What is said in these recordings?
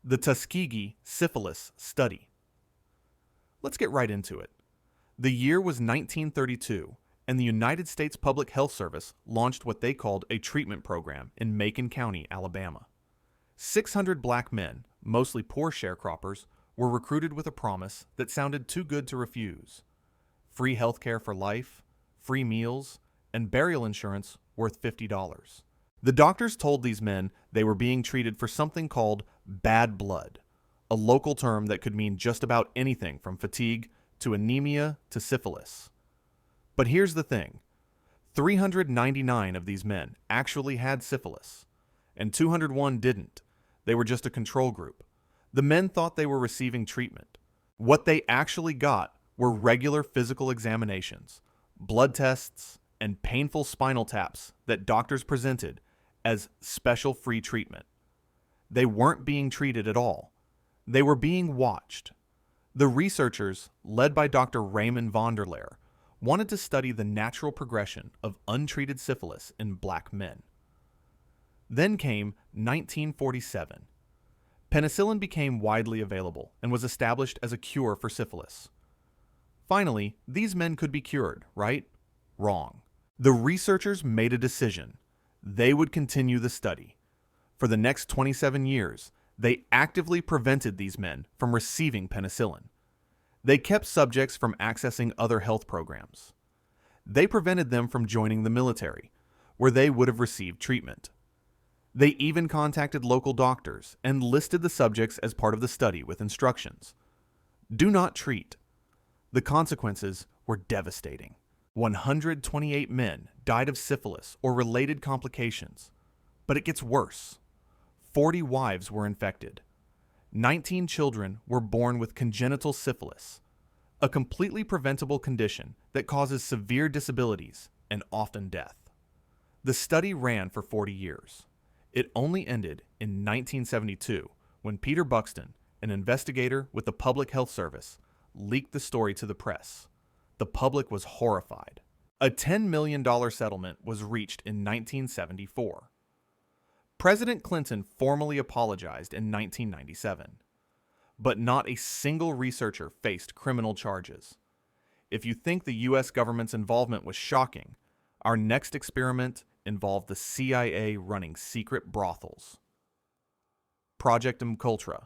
The Tuskegee Syphilis Study. Let's get right into it. The year was 1932, and the United States Public Health Service launched what they called a treatment program in Macon County, Alabama. 600 black men, mostly poor sharecroppers, were recruited with a promise that sounded too good to refuse. Free health care for life, free meals, and burial insurance worth $50. The doctors told these men they were being treated for something called bad blood, a local term that could mean just about anything from fatigue to anemia to syphilis. But here's the thing. 399 of these men actually had syphilis, and 201 didn't. They were just a control group. The men thought they were receiving treatment. What they actually got were regular physical examinations, blood tests, and painful spinal taps that doctors presented as special free treatment. They weren't being treated at all. They were being watched. The researchers, led by Doctor Raymond Vonderlehr, wanted to study the natural progression of untreated syphilis in black men. Then came 1947. Penicillin became widely available and was established as a cure for syphilis. Finally, these men could be cured, right? Wrong. The researchers made a decision. They would continue the study. For the next 27 years, they actively prevented these men from receiving penicillin. They kept subjects from accessing other health programs. They prevented them from joining the military, where they would have received treatment. They even contacted local doctors and listed the subjects as part of the study with instructions. Do not treat. The consequences were devastating. 128 men died of syphilis or related complications. But it gets worse. 40 wives were infected. 19 children were born with congenital syphilis, a completely preventable condition that causes severe disabilities and often death. The study ran for 40 years. It only ended in 1972 when Peter Buxton, an investigator with the Public Health Service, leaked the story to the press. The public was horrified. A $10 million settlement was reached in 1974. President Clinton formally apologized in 1997. But not a single researcher faced criminal charges. If you think the U.S. government's involvement was shocking, our next experiment involved the CIA running secret brothels. Project MKUltra.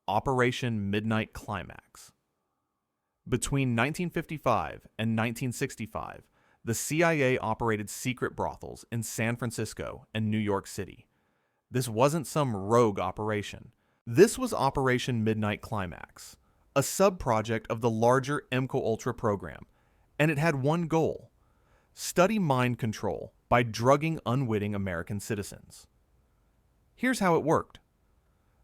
Operation Midnight Climax. Between 1955 and 1965, the CIA operated secret brothels in San Francisco and New York City. This wasn't some rogue operation. This was Operation Midnight Climax, a sub-project of the larger MKUltra program, and it had one goal: study mind control by drugging unwitting American citizens. Here's how it worked.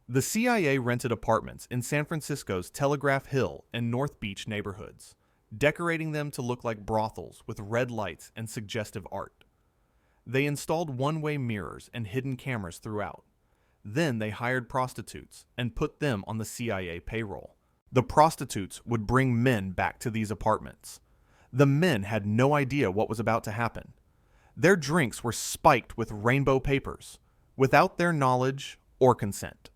The CIA rented apartments in San Francisco's Telegraph Hill and North Beach neighborhoods, decorating them to look like brothels with red lights and suggestive art. They installed one-way mirrors and hidden cameras throughout. Then they hired prostitutes and put them on the CIA payroll. The prostitutes would bring men back to these apartments. The men had no idea what was about to happen. Their drinks were spiked with rainbow papers, without their knowledge or consent.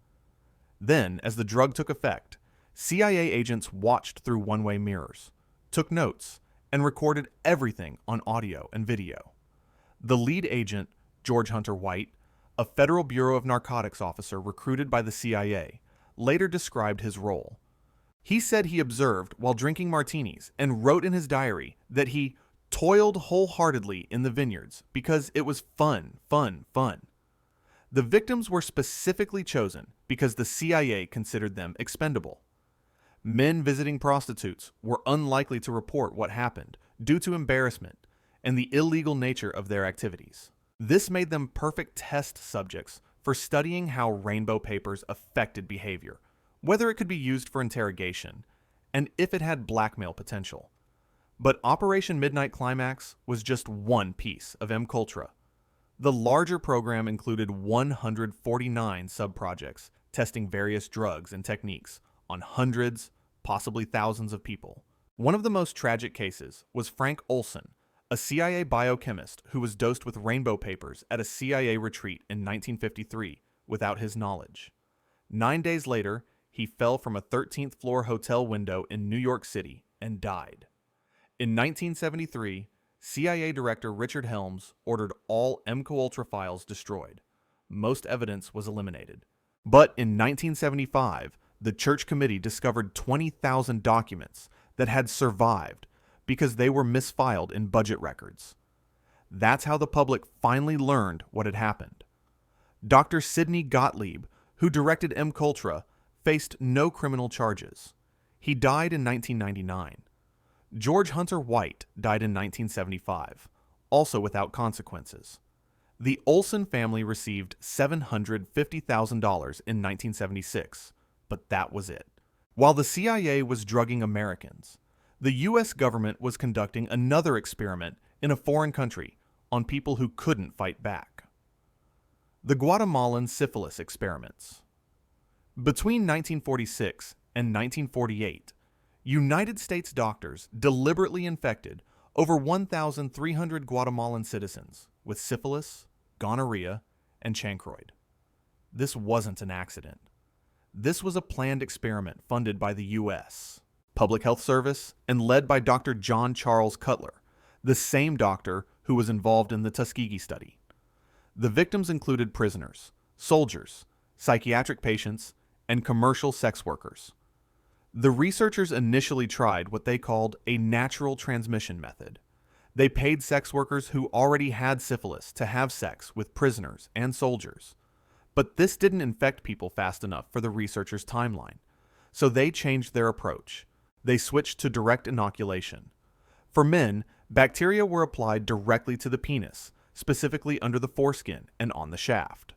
Then, as the drug took effect, CIA agents watched through one-way mirrors, took notes, and recorded everything on audio and video. The lead agent, George Hunter White, a Federal Bureau of Narcotics officer recruited by the CIA, later described his role. He said he observed while drinking martinis and wrote in his diary that he toiled wholeheartedly in the vineyards because it was fun. The victims were specifically chosen because the CIA considered them expendable. Men visiting prostitutes were unlikely to report what happened due to embarrassment and the illegal nature of their activities. This made them perfect test subjects for studying how rainbow papers affected behavior, whether it could be used for interrogation, and if it had blackmail potential. But Operation Midnight Climax was just one piece of MKUltra. The larger program included 149 sub-projects testing various drugs and techniques on hundreds, possibly thousands of people. One of the most tragic cases was Frank Olson, a CIA biochemist who was dosed with rainbow papers at a CIA retreat in 1953 without his knowledge. 9 days later, he fell from a 13th floor hotel window in New York City and died. In 1973, CIA Director Richard Helms ordered all MKUltra files destroyed. Most evidence was eliminated. But in 1975, the Church Committee discovered 20,000 documents that had survived because they were misfiled in budget records. That's how the public finally learned what had happened. Dr. Sidney Gottlieb, who directed MKUltra, faced no criminal charges. He died in 1999. George Hunter White died in 1975, also without consequences. The Olson family received $750,000 in 1976, but that was it. While the CIA was drugging Americans, the U.S. government was conducting another experiment in a foreign country on people who couldn't fight back. The Guatemalan syphilis experiments. Between 1946 and 1948, United States doctors deliberately infected over 1,300 Guatemalan citizens with syphilis, gonorrhea, and chancroid. This wasn't an accident. This was a planned experiment funded by the U.S. Public Health Service and led by Dr. John Charles Cutler, the same doctor who was involved in the Tuskegee study. The victims included prisoners, soldiers, psychiatric patients, and commercial sex workers. The researchers initially tried what they called a natural transmission method. They paid sex workers who already had syphilis to have sex with prisoners and soldiers. But this didn't infect people fast enough for the researchers' timeline, so they changed their approach. They switched to direct inoculation. For men, bacteria were applied directly to the penis, specifically under the foreskin and on the shaft.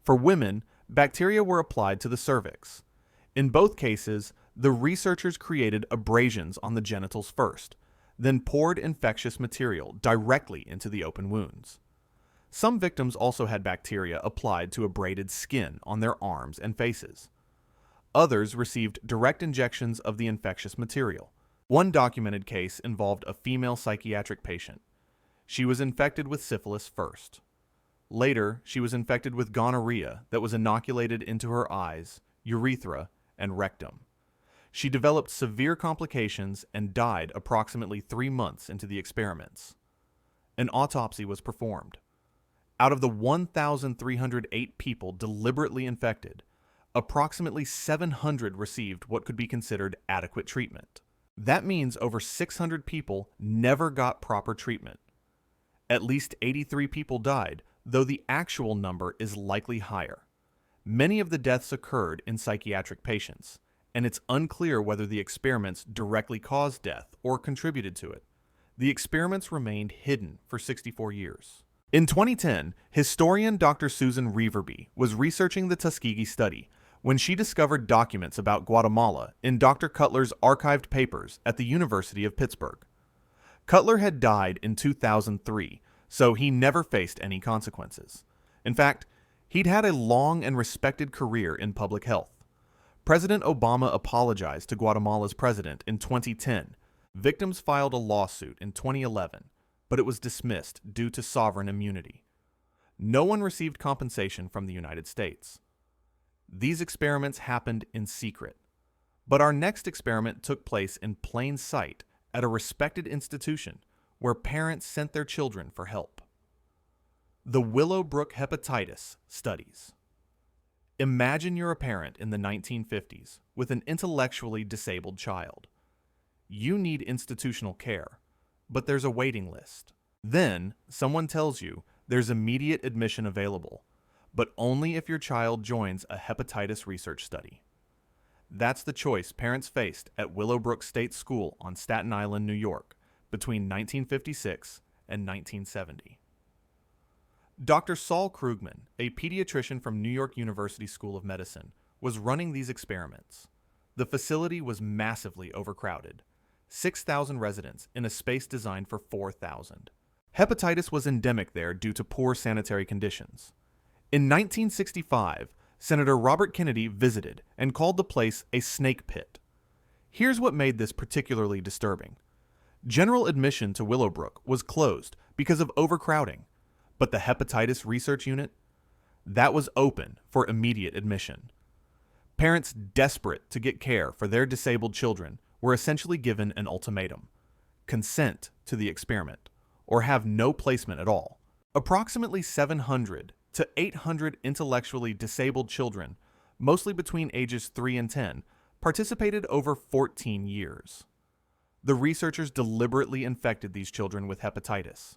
For women, bacteria were applied to the cervix. In both cases, the researchers created abrasions on the genitals first, then poured infectious material directly into the open wounds. Some victims also had bacteria applied to abraded skin on their arms and faces. Others received direct injections of the infectious material. One documented case involved a female psychiatric patient. She was infected with syphilis first. Later, she was infected with gonorrhea that was inoculated into her eyes, urethra, and rectum. She developed severe complications and died approximately 3 months into the experiments. An autopsy was performed. Out of the 1,308 people deliberately infected, approximately 700 received what could be considered adequate treatment. That means over 600 people never got proper treatment. At least 83 people died, though the actual number is likely higher. Many of the deaths occurred in psychiatric patients, and it's unclear whether the experiments directly caused death or contributed to it. The experiments remained hidden for 64 years. In 2010, historian Dr. Susan Reverby was researching the Tuskegee study when she discovered documents about Guatemala in Dr. Cutler's archived papers at the University of Pittsburgh. Cutler had died in 2003, so he never faced any consequences. In fact, he'd had a long and respected career in public health. President Obama apologized to Guatemala's president in 2010. Victims filed a lawsuit in 2011, but it was dismissed due to sovereign immunity. No one received compensation from the United States. These experiments happened in secret, but our next experiment took place in plain sight at a respected institution where parents sent their children for help. The Willowbrook Hepatitis Studies. Imagine you're a parent in the 1950s with an intellectually disabled child. You need institutional care, but there's a waiting list. Then, someone tells you there's immediate admission available, but only if your child joins a hepatitis research study. That's the choice parents faced at Willowbrook State School on Staten Island, New York, between 1956 and 1970. Dr. Saul Krugman, a pediatrician from New York University School of Medicine, was running these experiments. The facility was massively overcrowded. 6,000 residents in a space designed for 4,000. Hepatitis was endemic there due to poor sanitary conditions. In 1965, Senator Robert Kennedy visited and called the place a snake pit. Here's what made this particularly disturbing. General admission to Willowbrook was closed because of overcrowding, but the hepatitis research unit, that was open for immediate admission. Parents desperate to get care for their disabled children were essentially given an ultimatum: consent to the experiment, or have no placement at all. Approximately 700 to 800 intellectually disabled children, mostly between ages 3 and 10, participated over 14 years. The researchers deliberately infected these children with hepatitis.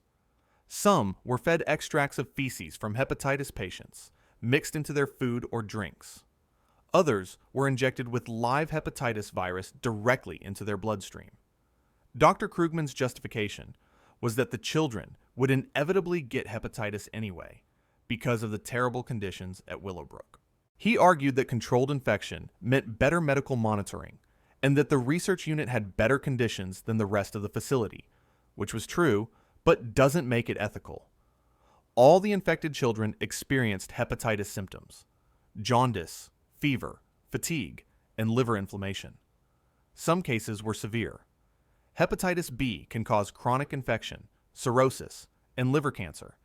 Some were fed extracts of feces from hepatitis patients, mixed into their food or drinks. Others were injected with live hepatitis virus directly into their bloodstream. Dr. Krugman's justification was that the children would inevitably get hepatitis anyway, because of the terrible conditions at Willowbrook. He argued that controlled infection meant better medical monitoring, and that the research unit had better conditions than the rest of the facility, which was true, but doesn't make it ethical. All the infected children experienced hepatitis symptoms: jaundice, fever, fatigue, and liver inflammation. Some cases were severe. Hepatitis B can cause chronic infection, cirrhosis, and liver cancer,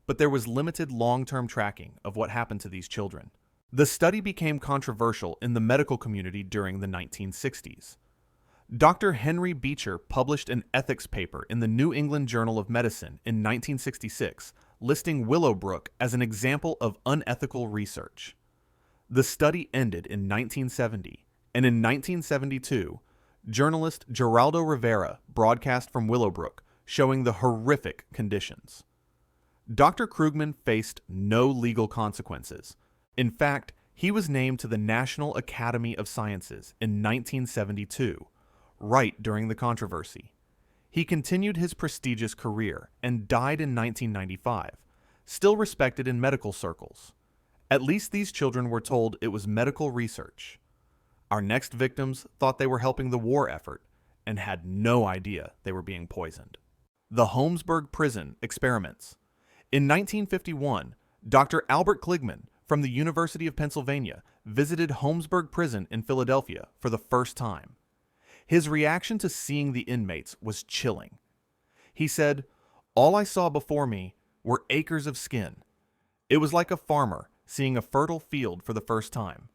but there was limited long-term tracking of what happened to these children. The study became controversial in the medical community during the 1960s. Dr. Henry Beecher published an ethics paper in the New England Journal of Medicine in 1966, listing Willowbrook as an example of unethical research. The study ended in 1970, and in 1972, journalist Geraldo Rivera broadcast from Willowbrook, showing the horrific conditions. Dr. Krugman faced no legal consequences. In fact, he was named to the National Academy of Sciences in 1972, right during the controversy. He continued his prestigious career and died in 1995, still respected in medical circles. At least these children were told it was medical research. Our next victims thought they were helping the war effort and had no idea they were being poisoned. The Holmesburg Prison Experiments. In 1951, Dr. Albert Kligman from the University of Pennsylvania visited Holmesburg Prison in Philadelphia for the first time. His reaction to seeing the inmates was chilling. He said, "All I saw before me were acres of skin. It was like a farmer seeing a fertile field for the first time."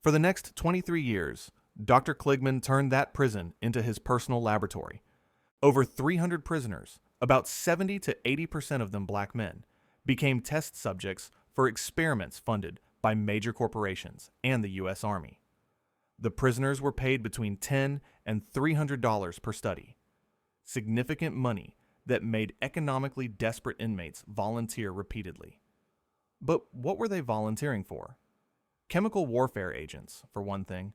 For the next 23 years, Dr. Kligman turned that prison into his personal laboratory. Over 300 prisoners, about 70 to 80% of them black men, became test subjects for experiments funded by major corporations and the U.S. Army. The prisoners were paid between $10 and $300 per study. Significant money that made economically desperate inmates volunteer repeatedly. But what were they volunteering for? Chemical warfare agents, for one thing.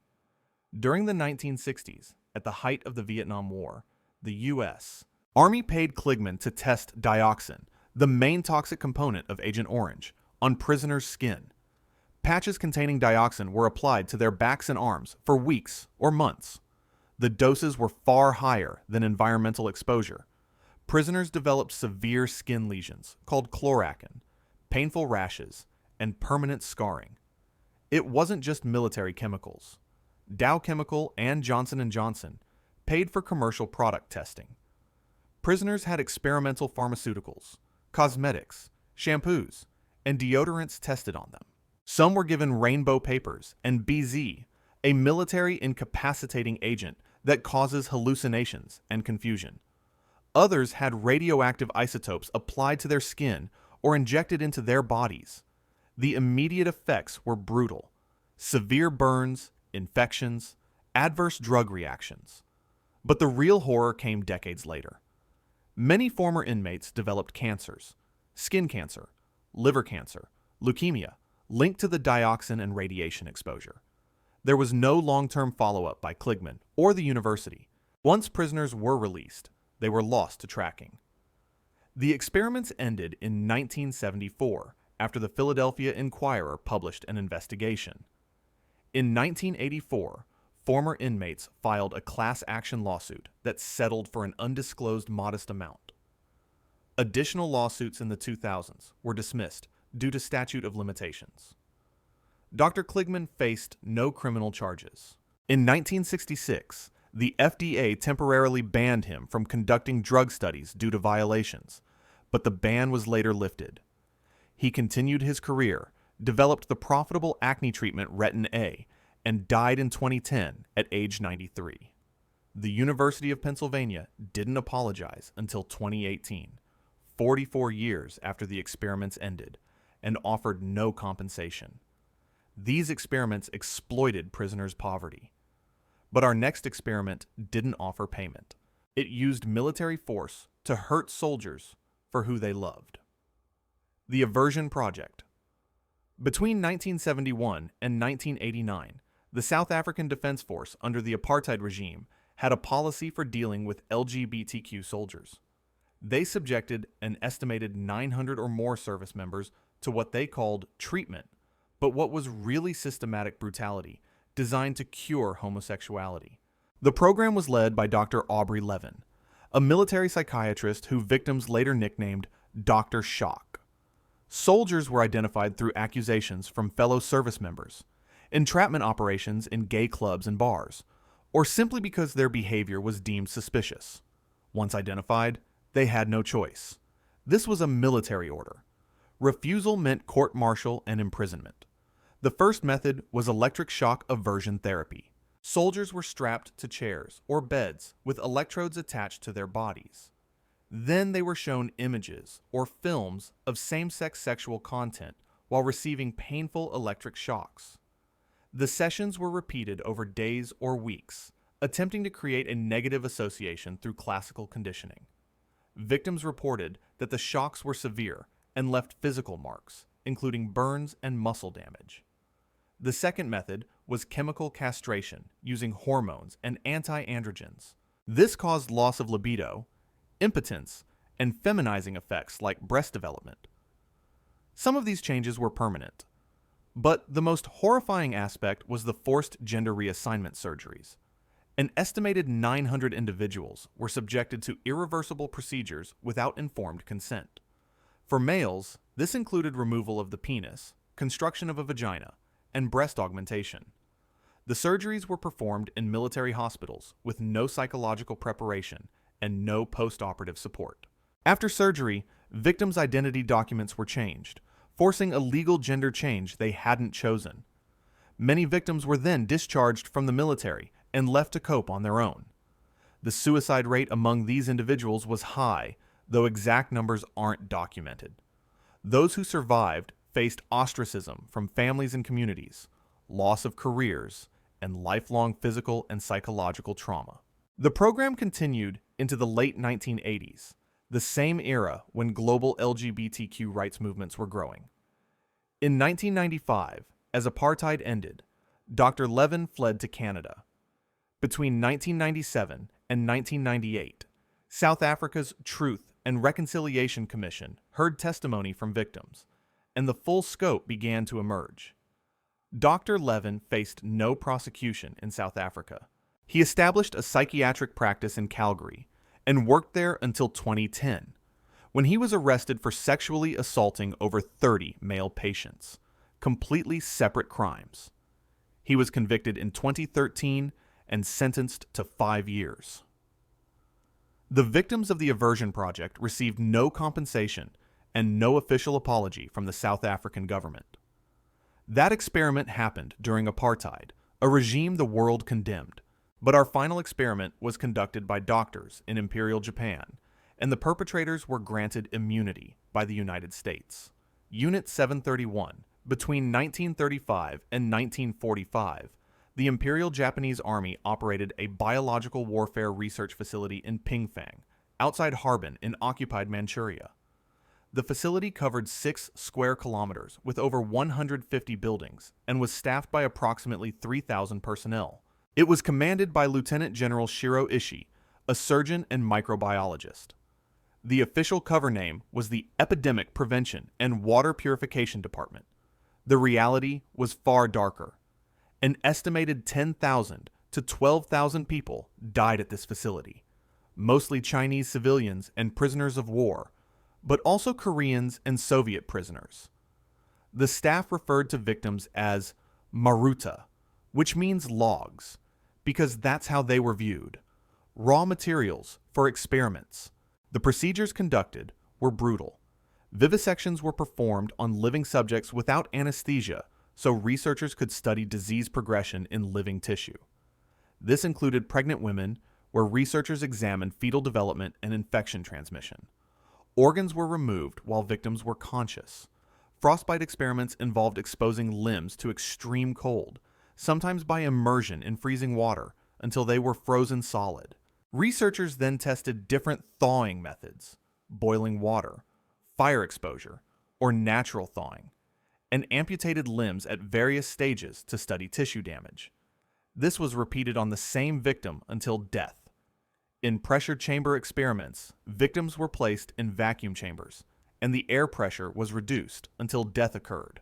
During the 1960s, at the height of the Vietnam War, the U.S. Army paid Kligman to test dioxin, the main toxic component of Agent Orange, on prisoners' skin. Patches containing dioxin were applied to their backs and arms for weeks or months. The doses were far higher than environmental exposure. Prisoners developed severe skin lesions called chlorachin, painful rashes, and permanent scarring. It wasn't just military chemicals. Dow Chemical and Johnson & Johnson paid for commercial product testing. Prisoners had experimental pharmaceuticals, cosmetics, shampoos, and deodorants tested on them. Some were given rainbow papers and BZ, a military incapacitating agent that causes hallucinations and confusion. Others had radioactive isotopes applied to their skin or injected into their bodies. The immediate effects were brutal: severe burns, infections, adverse drug reactions. But the real horror came decades later. Many former inmates developed cancers: skin cancer, liver cancer, leukemia, linked to the dioxin and radiation exposure. There was no long-term follow-up by Kligman or the university. Once prisoners were released, they were lost to tracking. The experiments ended in 1974 after the Philadelphia Inquirer published an investigation. In 1984, former inmates filed a class action lawsuit that settled for an undisclosed modest amount. Additional lawsuits in the 2000s were dismissed due to statute of limitations. Dr. Kligman faced no criminal charges. In 1966, the FDA temporarily banned him from conducting drug studies due to violations, but the ban was later lifted. He continued his career, developed the profitable acne treatment Retin A, and died in 2010 at age 93. The University of Pennsylvania didn't apologize until 2018, 44 years after the experiments ended, and offered no compensation. These experiments exploited prisoners' poverty. But our next experiment didn't offer payment. It used military force to hurt soldiers for who they loved. The Aversion Project. Between 1971 and 1989, the South African Defense Force under the apartheid regime had a policy for dealing with LGBTQ soldiers. They subjected an estimated 900 or more service members to what they called treatment, but what was really systematic brutality designed to cure homosexuality. The program was led by Dr. Aubrey Levin, a military psychiatrist who victims later nicknamed Dr. Shock. Soldiers were identified through accusations from fellow service members, entrapment operations in gay clubs and bars, or simply because their behavior was deemed suspicious. Once identified, they had no choice. This was a military order. Refusal meant court-martial and imprisonment. The first method was electric shock aversion therapy. Soldiers were strapped to chairs or beds with electrodes attached to their bodies. Then they were shown images or films of same-sex sexual content while receiving painful electric shocks. The sessions were repeated over days or weeks, attempting to create a negative association through classical conditioning. Victims reported that the shocks were severe and left physical marks, including burns and muscle damage. The second method was chemical castration using hormones and anti-androgens. This caused loss of libido, impotence, and feminizing effects like breast development. Some of these changes were permanent, but the most horrifying aspect was the forced gender reassignment surgeries. An estimated 900 individuals were subjected to irreversible procedures without informed consent. For males, this included removal of the penis, construction of a vagina, and breast augmentation. The surgeries were performed in military hospitals with no psychological preparation and no post-operative support. After surgery, victims' identity documents were changed, forcing a legal gender change they hadn't chosen. Many victims were then discharged from the military and left to cope on their own. The suicide rate among these individuals was high, though exact numbers aren't documented. Those who survived faced ostracism from families and communities, loss of careers, and lifelong physical and psychological trauma. The program continued into the late 1980s, the same era when global LGBTQ rights movements were growing. In 1995, as apartheid ended, Dr. Levin fled to Canada. Between 1997 and 1998, South Africa's Truth and Reconciliation Commission heard testimony from victims, and the full scope began to emerge. Dr. Levin faced no prosecution in South Africa. He established a psychiatric practice in Calgary and worked there until 2010, when he was arrested for sexually assaulting over 30 male patients, completely separate crimes. He was convicted in 2013 and sentenced to 5 years. The victims of the Aversion Project received no compensation and no official apology from the South African government. That experiment happened during apartheid, a regime the world condemned, but our final experiment was conducted by doctors in Imperial Japan, and the perpetrators were granted immunity by the United States. Unit 731, between 1935 and 1945, the Imperial Japanese Army operated a biological warfare research facility in Pingfang, outside Harbin in occupied Manchuria. The facility covered 6 square kilometers with over 150 buildings and was staffed by approximately 3,000 personnel. It was commanded by Lieutenant General Shiro Ishii, a surgeon and microbiologist. The official cover name was the Epidemic Prevention and Water Purification Department. The reality was far darker. An estimated 10,000 to 12,000 people died at this facility, mostly Chinese civilians and prisoners of war, but also Koreans and Soviet prisoners. The staff referred to victims as Maruta, which means logs, because that's how they were viewed. Raw materials for experiments. The procedures conducted were brutal. Vivisections were performed on living subjects without anesthesia so researchers could study disease progression in living tissue. This included pregnant women, where researchers examined fetal development and infection transmission. Organs were removed while victims were conscious. Frostbite experiments involved exposing limbs to extreme cold, sometimes by immersion in freezing water, until they were frozen solid. Researchers then tested different thawing methods: boiling water, fire exposure, or natural thawing, and amputated limbs at various stages to study tissue damage. This was repeated on the same victim until death. In pressure chamber experiments, victims were placed in vacuum chambers, and the air pressure was reduced until death occurred.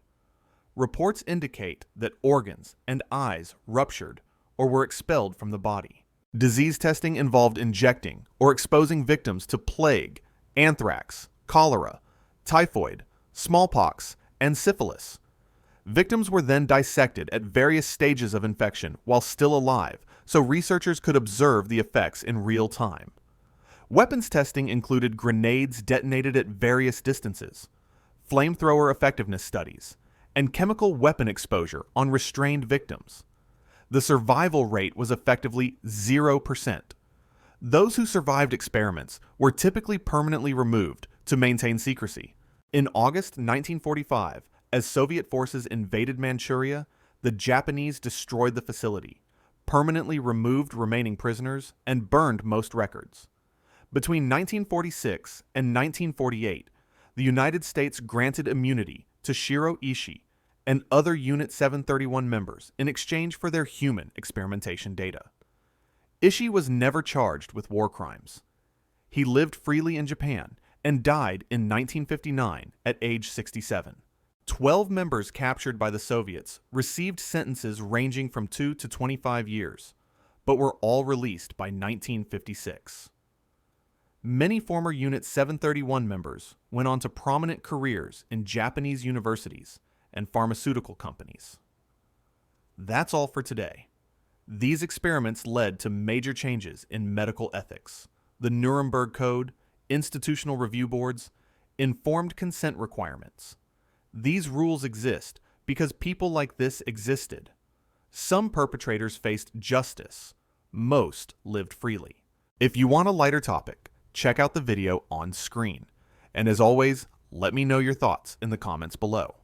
Reports indicate that organs and eyes ruptured or were expelled from the body. Disease testing involved injecting or exposing victims to plague, anthrax, cholera, typhoid, smallpox, and syphilis. Victims were then dissected at various stages of infection while still alive, so researchers could observe the effects in real time. Weapons testing included grenades detonated at various distances, flamethrower effectiveness studies, and chemical weapon exposure on restrained victims. The survival rate was effectively 0%. Those who survived experiments were typically permanently removed to maintain secrecy. In August 1945, as Soviet forces invaded Manchuria, the Japanese destroyed the facility, permanently removed remaining prisoners, and burned most records. Between 1946 and 1948, the United States granted immunity to Shiro Ishii and other Unit 731 members in exchange for their human experimentation data. Ishii was never charged with war crimes. He lived freely in Japan and died in 1959 at age 67. 12 members captured by the Soviets received sentences ranging from 2 to 25 years, but were all released by 1956. Many former Unit 731 members went on to prominent careers in Japanese universities and pharmaceutical companies. That's all for today. These experiments led to major changes in medical ethics: the Nuremberg Code, institutional review boards, informed consent requirements. These rules exist because people like this existed. Some perpetrators faced justice. Most lived freely. If you want a lighter topic, check out the video on screen. And as always, let me know your thoughts in the comments below.